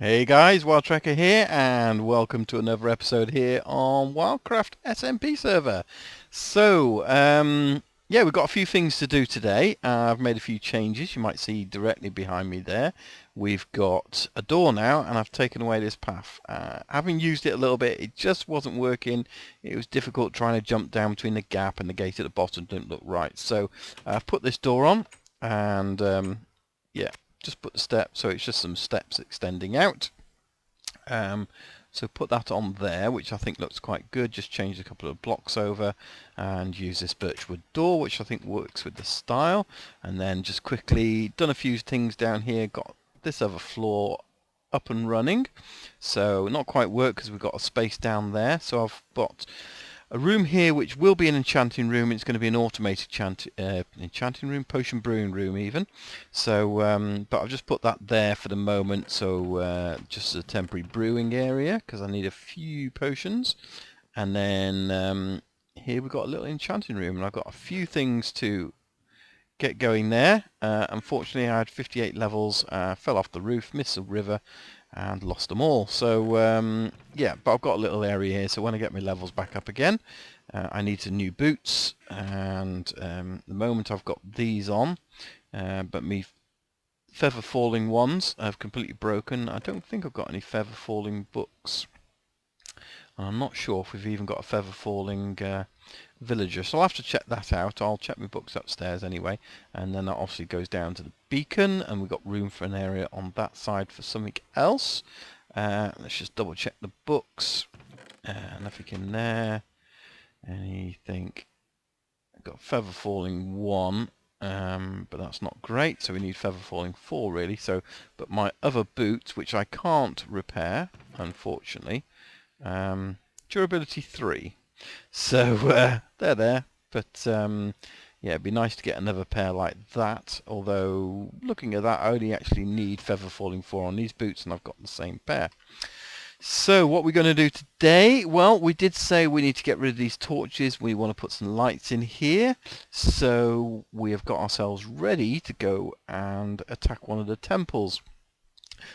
Hey guys, WildTracker here, and welcome to another episode here on WildCraft SMP Server. Yeah, we've got a few things to do today. I've made a few changes. You might see directly behind me there. We've got a door now, and I've taken away this path. Having used it a little bit, it just wasn't working. It was difficult trying to jump down between the gap and the gate at the bottom. Didn't look right. So I've put this door on, and yeah. Just put the steps, so it's just some steps extending out. So put that on there, which I think looks quite good. Just change a couple of blocks over and use this birchwood door, which I think works with the style. And then just quickly done a few things down here. Got this other floor up and running. So not quite work because we've got a space down there. So I've got a room here which will be an enchanting room. It's going to be an automated enchanting room, potion brewing room even. So, but I've just put that there for the moment. So just as a temporary brewing area because I need a few potions. And then here we've got a little enchanting room, and I've got a few things to get going there. Unfortunately, I had 58 levels, fell off the roof, missed the river, and lost them all. So yeah, but I've got a little area here, so when I get my levels back up again, I need some new boots, and the moment I've got these on, but me feather falling ones have completely broken. I don't think I've got any feather falling books. I'm not sure if we've even got a feather falling villager, so I'll have to check that out. I'll check my books upstairs anyway, and then that obviously goes down to the beacon, and we've got room for an area on that side for something else. Let's just double check the books. Nothing in there. Anything? I've got feather falling 1, but that's not great, so we need feather falling 4 really. So, but my other boots, which I can't repair unfortunately, durability 3. So they're there, but yeah, it'd be nice to get another pair like that. Although looking at that, I only actually need feather falling 4 on these boots, and I've got the same pair. So what we're going to do today, well, we did say we need to get rid of these torches. We want to put some lights in here, so we have got ourselves ready to go and attack one of the temples.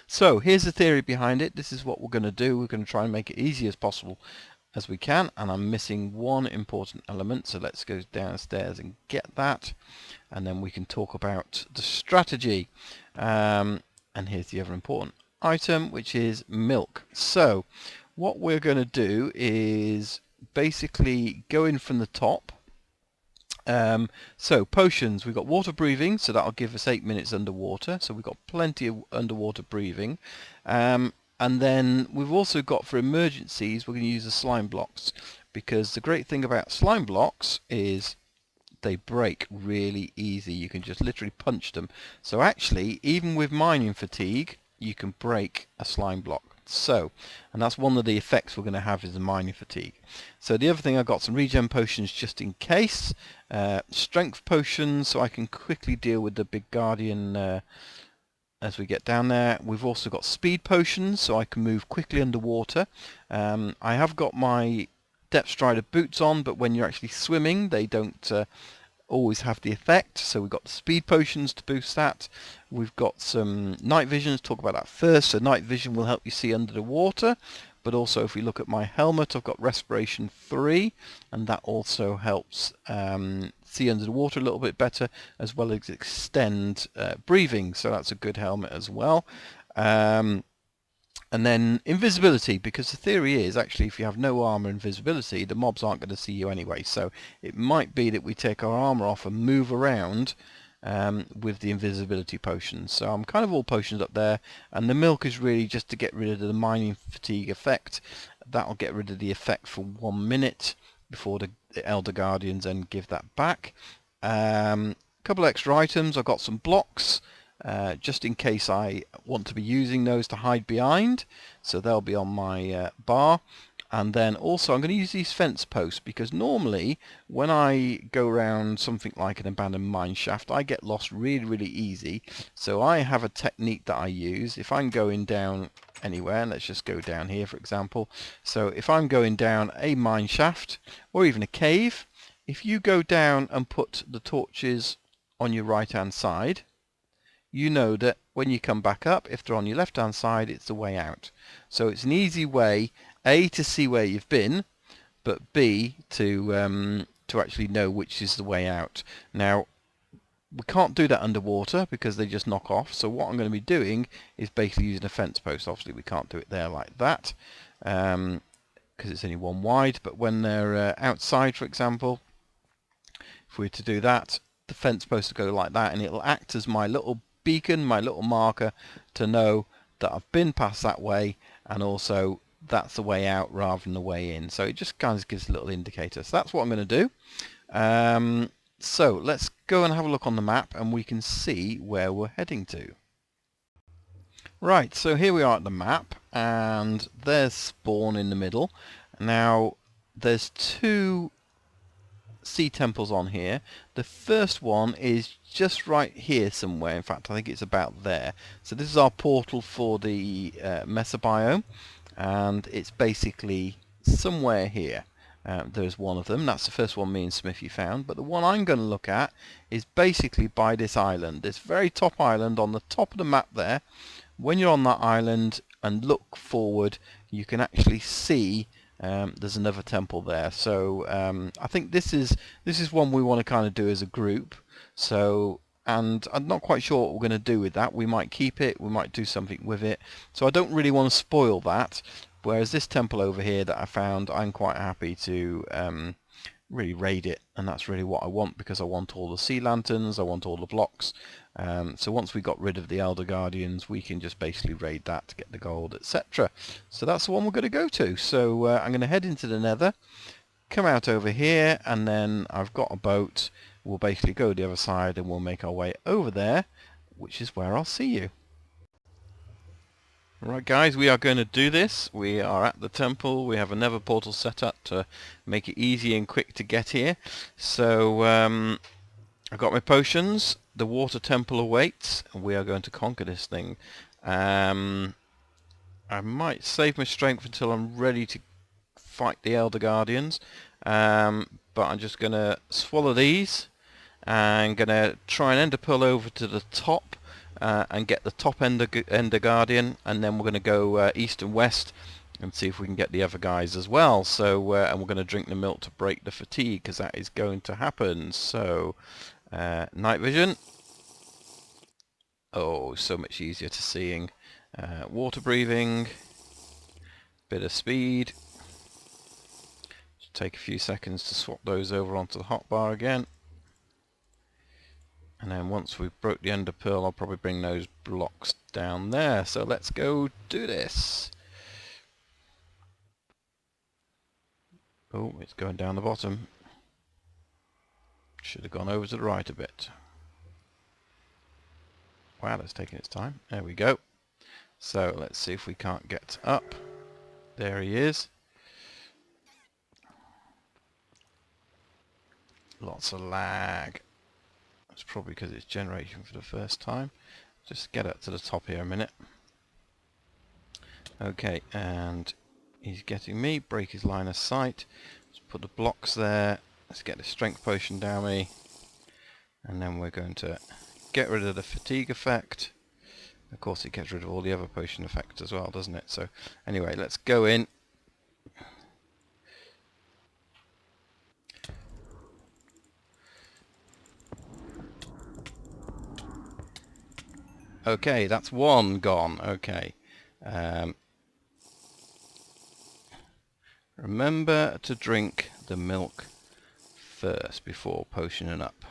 So here's the theory behind it. This is what we're going to do. We're going to try and make it easy as possible as we can, and I'm missing one important element, so let's go downstairs and get that, and then we can talk about the strategy. And here's the other important item, which is milk. So what we're going to do is basically go in from the top. So potions, we've got water breathing, so that'll give us 8 minutes underwater, so we've got plenty of underwater breathing. And then we've also got, for emergencies, we're going to use the slime blocks, because the great thing about slime blocks is they break really easy. You can just literally punch them. So actually, even with mining fatigue, you can break a slime block. So, and that's one of the effects we're going to have, is the mining fatigue. So the other thing, I've got some regen potions just in case, strength potions, so I can quickly deal with the big guardian as we get down there. We've also got speed potions, so I can move quickly underwater. I have got my depth strider boots on, but when you're actually swimming, they don't always have the effect. So we've got the speed potions to boost that. We've got some night vision. Let's talk about that first. So night vision will help you see under the water, but also if we look at my helmet, I've got respiration 3, and that also helps see under the water a little bit better, as well as extend breathing, so that's a good helmet as well. And then invisibility, because the theory is actually if you have no armor and invisibility, the mobs aren't going to see you anyway, so it might be that we take our armor off and move around with the invisibility potions. So I'm kind of all potions up there, and the milk is really just to get rid of the mining fatigue effect. That'll get rid of the effect for 1 minute before the Elder Guardians then give that back. A couple of extra items. I've got some blocks just in case I want to be using those to hide behind, so they'll be on my bar. And then also I'm going to use these fence posts, because normally when I go around something like an abandoned mine shaft, I get lost really easy. So I have a technique that I use. If I'm going down anywhere, let's just go down here for example. So if I'm going down a mine shaft or even a cave, if you go down and put the torches on your right hand side, you know that when you come back up, if they're on your left hand side, it's the way out. So it's an easy way, A, to see where you've been, but B, to actually know which is the way out. Now, we can't do that underwater because they just knock off. So what I'm going to be doing is basically using a fence post. Obviously, we can't do it there like that because it's only one wide. But when they're outside, for example, if we were to do that, the fence post will go like that, and it'll act as my little beacon, my little marker to know that I've been past that way, and also that's the way out rather than the way in. So it just kind of gives a little indicator. So that's what I'm going to do. So let's go and have a look on the map, and we can see where we're heading to. Right, so here we are at the map, and there's spawn in the middle. Now there's two sea temples on here. The first one is just right here somewhere. In fact, I think it's about there. So this is our portal for the Mesa biome, and it's basically somewhere here. There's one of them. That's the first one me and Smithy found. But the one I'm going to look at is basically by this island. This very top island on the top of the map there. When you're on that island and look forward, you can actually see there's another temple there. So I think this is one we want to kind of do as a group. So, and I'm not quite sure what we're going to do with that. We might keep it, we might do something with it. So I don't really want to spoil that. Whereas this temple over here that I found, I'm quite happy to really raid it, and that's really what I want, because I want all the sea lanterns, I want all the blocks. So once we got rid of the Elder Guardians, we can just basically raid that to get the gold, etc. So that's the one we're going to go to. So I'm going to head into the Nether, come out over here, and then I've got a boat. We'll basically go to the other side and we'll make our way over there, which is where I'll see you. Right guys, we are going to do this. We are at the temple. We have a Nether portal set up to make it easy and quick to get here. So I've got my potions. The water temple awaits, and we are going to conquer this thing. I might save my strength until I'm ready to fight the Elder Guardians, but I'm just going to swallow these and going to try and ender pearl over to the top and get the top Ender Guardian, and then we're going to go east and west and see if we can get the other guys as well. So and we're going to drink the milk to break the fatigue, because that is going to happen. So night vision. Oh, so much easier to seeing. Water breathing. Bit of speed. Just take a few seconds to swap those over onto the hotbar again. And then once we've broke the ender pearl, I'll probably bring those blocks down there. So let's go do this. Oh, it's going down the bottom. Should have gone over to the right a bit. Wow, that's taking its time. There we go. So let's see if we can't get up. There he is. Lots of lag. It's probably because it's generating for the first time. Just get up to the top here a minute. Okay, and he's getting me. Break his line of sight. Let's put the blocks there. Let's get the strength potion down me. And then we're going to get rid of the fatigue effect. Of course it gets rid of all the other potion effects as well, doesn't it? So anyway, let's go in. Okay, that's one gone. Okay. Remember to drink the milk first before potioning up.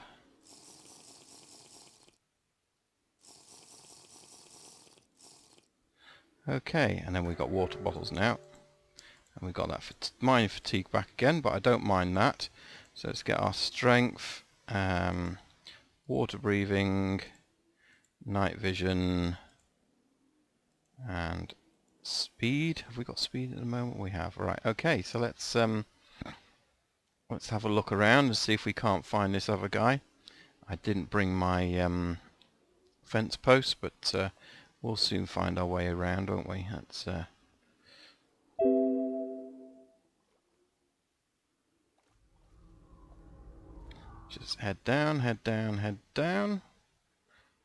Okay, and then we've got water bottles now. And we've got that mine fatigue back again, but I don't mind that. So let's get our strength, water breathing, night vision, and speed. Have we got speed at the moment? We have. Right. Okay. So let's have a look around and see if we can't find this other guy. I didn't bring my fence post, but we'll soon find our way around, won't we? That's just head down, head down, head down.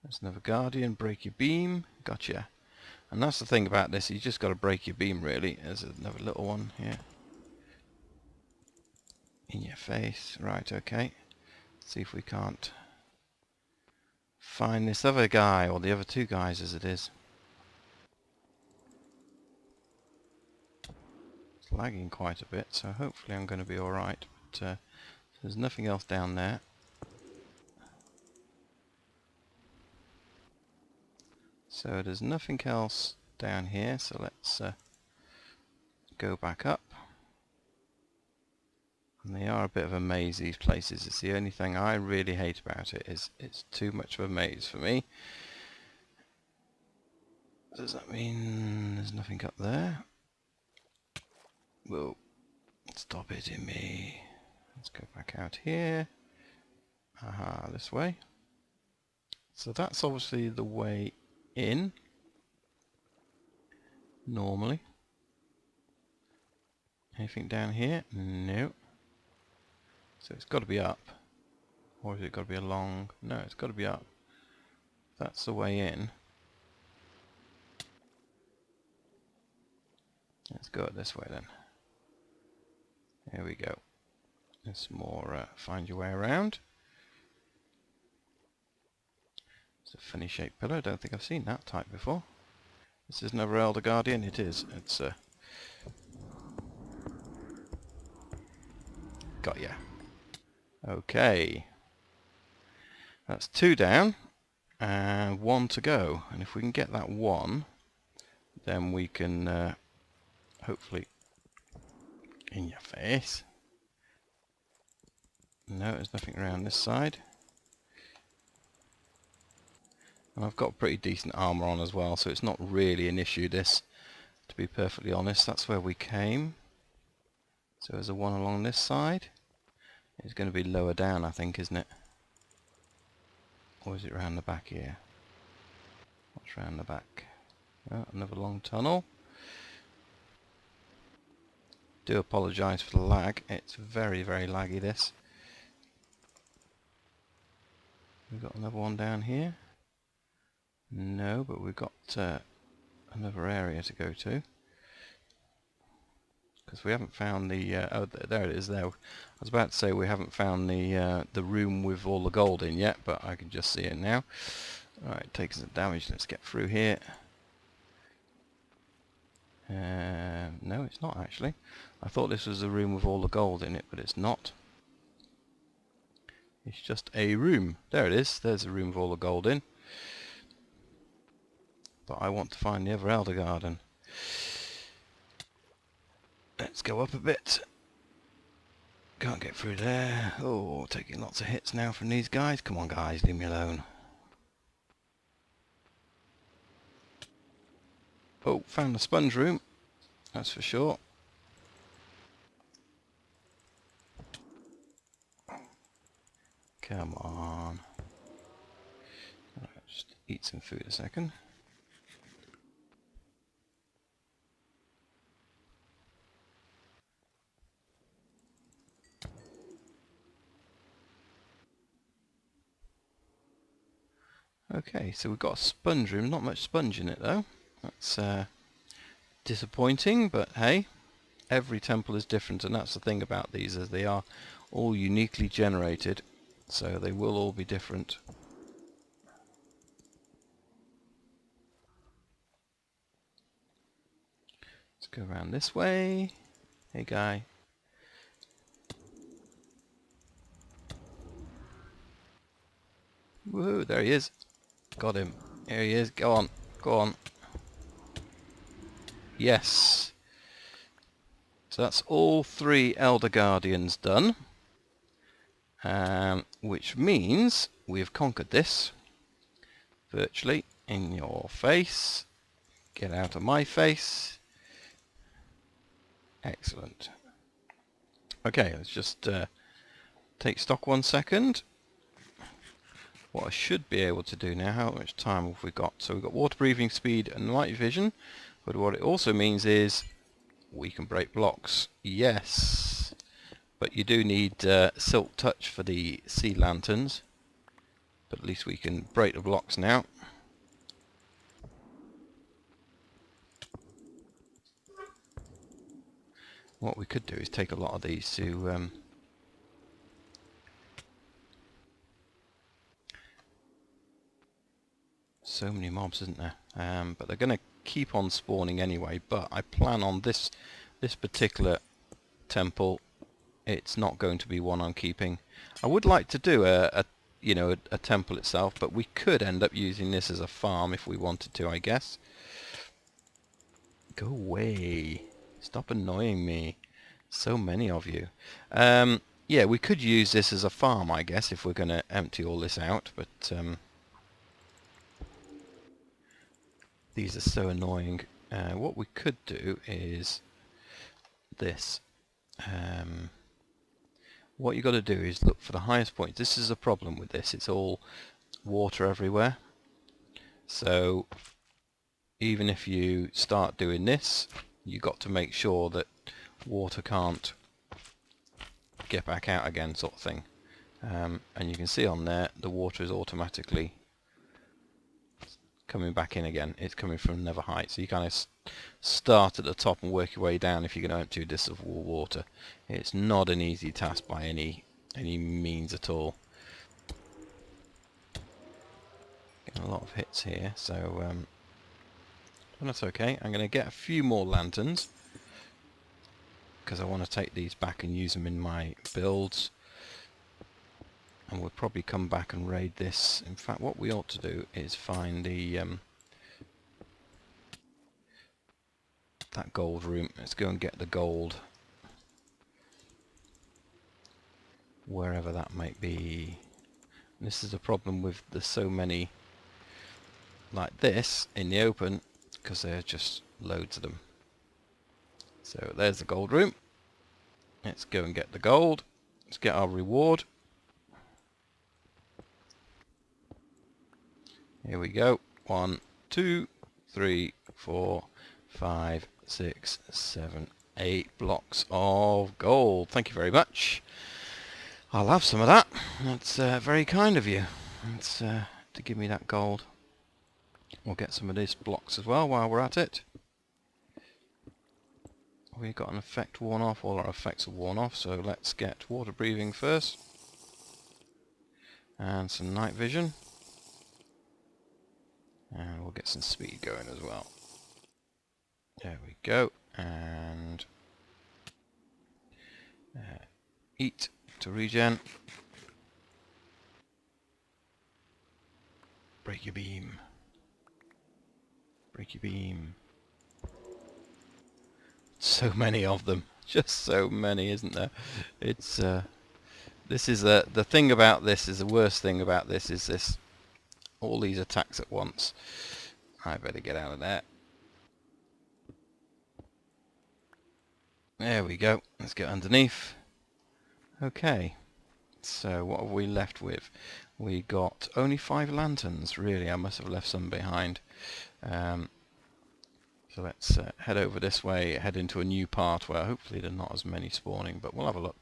There's another guardian. Break your beam. Gotcha. And that's the thing about this, you just got to break your beam really. There's another little one here. In your face. Right, okay. Let's see if we can't find this other guy, or the other two guys as it is. It's lagging quite a bit, so hopefully I'm going to be alright. But there's nothing else down there. So there's nothing else down here, so let's go back up. And they are a bit of a maze, these places. It's the only thing I really hate about it, is it's too much of a maze for me. Does that mean there's nothing up there? Whoa, stop hitting me. Let's go back out here. Aha, this way. So that's obviously the way in. Normally. Anything down here? No. So it's got to be up. Or has it got to be along? No, it's got to be up. That's the way in. Let's go it this way then. There we go. There's some more find your way around. It's a funny shaped pillar. I don't think I've seen that type before. This is another Elder Guardian. It is. It's got ya. Okay. That's 2 down and 1 to go. And if we can get that 1, then we can hopefully... In your face. No, there's nothing around this side. And I've got pretty decent armour on as well, so it's not really an issue, this, to be perfectly honest. That's where we came. So there's a 1 along this side. It's going to be lower down, I think, isn't it? Or is it round the back here? What's round the back? Oh, another long tunnel. Do apologise for the lag. It's very, very laggy, this. We've got another one down here. No, but we've got another area to go to. Because we haven't found the... oh, there it is there. I was about to say we haven't found the room with all the gold in yet, but I can just see it now. Alright, taking some damage. Let's get through here. No, it's not actually. I thought this was a room with all the gold in it, but it's not. It's just a room. There it is. There's a room with all the gold in. But I want to find the other Elder Garden. Let's go up a bit. Can't get through there. Oh, taking lots of hits now from these guys. Come on guys, leave me alone. Oh, found the sponge room. That's for sure. Come on. Right, just eat some food a second. Okay, so we've got a sponge room. Not much sponge in it though. That's disappointing, but hey, every temple is different, and that's the thing about these, as they are all uniquely generated, so they will all be different. Let's go around this way. Hey guy. Woohoo, there he is. Got him. Here he is. Go on. Go on. Yes. So that's all 3 Elder Guardians done. Which means we've conquered this. Virtually. In your face. Get out of my face. Excellent. Okay, let's just take stock 1 second. What I should be able to do now, how much time have we got? So we've got water breathing, speed and night vision, but what it also means is we can break blocks. Yes, but you do need silk touch for the sea lanterns, But at least we can break the blocks now. What we could do is take a lot of these to so many mobs, isn't there? But they're going to keep on spawning anyway. But I plan on this particular temple. It's not going to be one I'm keeping. I would like to do a temple itself, but we could end up using this as a farm if we wanted to, I guess. Go away. Stop annoying me. So many of you. Yeah, we could use this as a farm, I guess, if we're going to empty all this out, but these are so annoying. What we could do is this. What you've got to do is look for the highest point. This is a problem with this. It's all water everywhere. So even if you start doing this, you've got to make sure that water can't get back out again, sort of thing. And you can see on there the water is automatically coming back in again. It's coming from another height, so you kind of start at the top and work your way down if you're going to empty this of water. It's not an easy task by any means at all. Getting a lot of hits here, so but that's okay. I'm going to get a few more lanterns because I want to take these back and use them in my builds. And we'll probably come back and raid this. In fact, what we ought to do is find the that gold room. Let's go and get the gold wherever that might be. And this is the problem with there's so many like this in the open because there are just loads of them. So there's the gold room. Let's go and get the gold. Let's get our reward. Here we go. 1, 2, 3, 4, 5, 6, 7, 8 blocks of gold. Thank you very much. I'll have some of that. That's very kind of you. That's to give me that gold. We'll get some of these blocks as well while we're at it. We've got an effect worn off. All our effects are worn off, so let's get water breathing first. And some night vision. And we'll get some speed going as well. There we go. And eat to regen. Break your beam. Break your beam. So many of them. Just so many, isn't there? It's this is the thing about this is the worst thing about this is this. All these attacks at once. I better get out of there. There we go. Let's get underneath. Okay. So what have we left with? We got only 5 lanterns. Really, I must have left some behind. So let's head over this way, head into a new part where hopefully there are not as many spawning, but we'll have a look.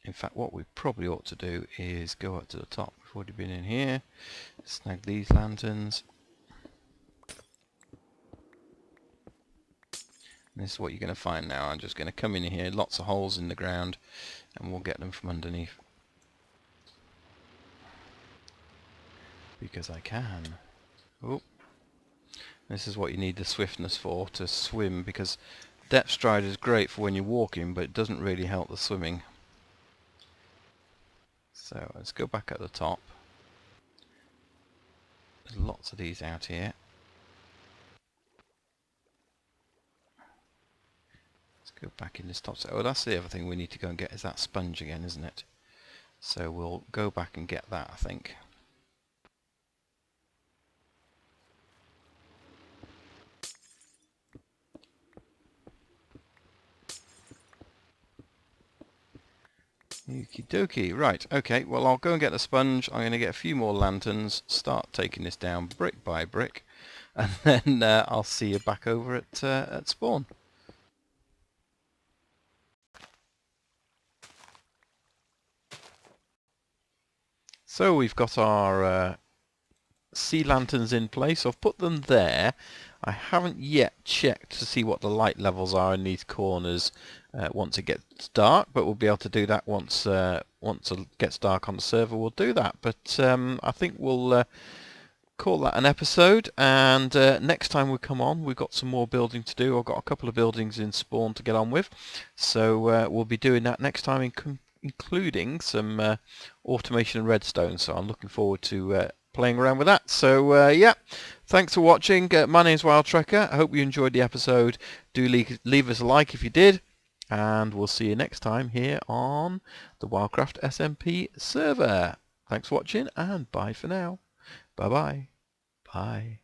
In fact, what we probably ought to do is go up to the top. We've already been in here. Snag these lanterns. And this is what you're going to find now. I'm just going to come in here, lots of holes in the ground, and we'll get them from underneath. Because I can. Oh. This is what you need the swiftness for, to swim, because depth stride is great for when you're walking, but it doesn't really help the swimming. So let's go back at the top. There's lots of these out here. Let's go back in this top set. Oh, that's the other thing we need to go and get, is that sponge again, isn't it? So we'll go back and get that, I think. Okie dokie. Right, okay, well I'll go and get the sponge. I'm going to get a few more lanterns, start taking this down brick by brick, and then I'll see you back over at spawn. So we've got our sea lanterns in place. I've put them there. I haven't yet checked to see what the light levels are in these corners once it gets dark, but we'll be able to do that once it gets dark on the server. We'll do that, but I think we'll call that an episode, and next time we come on we've got some more building to do. I've got a couple of buildings in spawn to get on with, so we'll be doing that next time, including some automation and redstone, so I'm looking forward to playing around with that. So yeah, thanks for watching. My name's WildTrekker. I hope you enjoyed the episode. Do leave us a like if you did, and we'll see you next time here on the WildCraft SMP server. Thanks for watching, and bye for now. Bye-bye. Bye.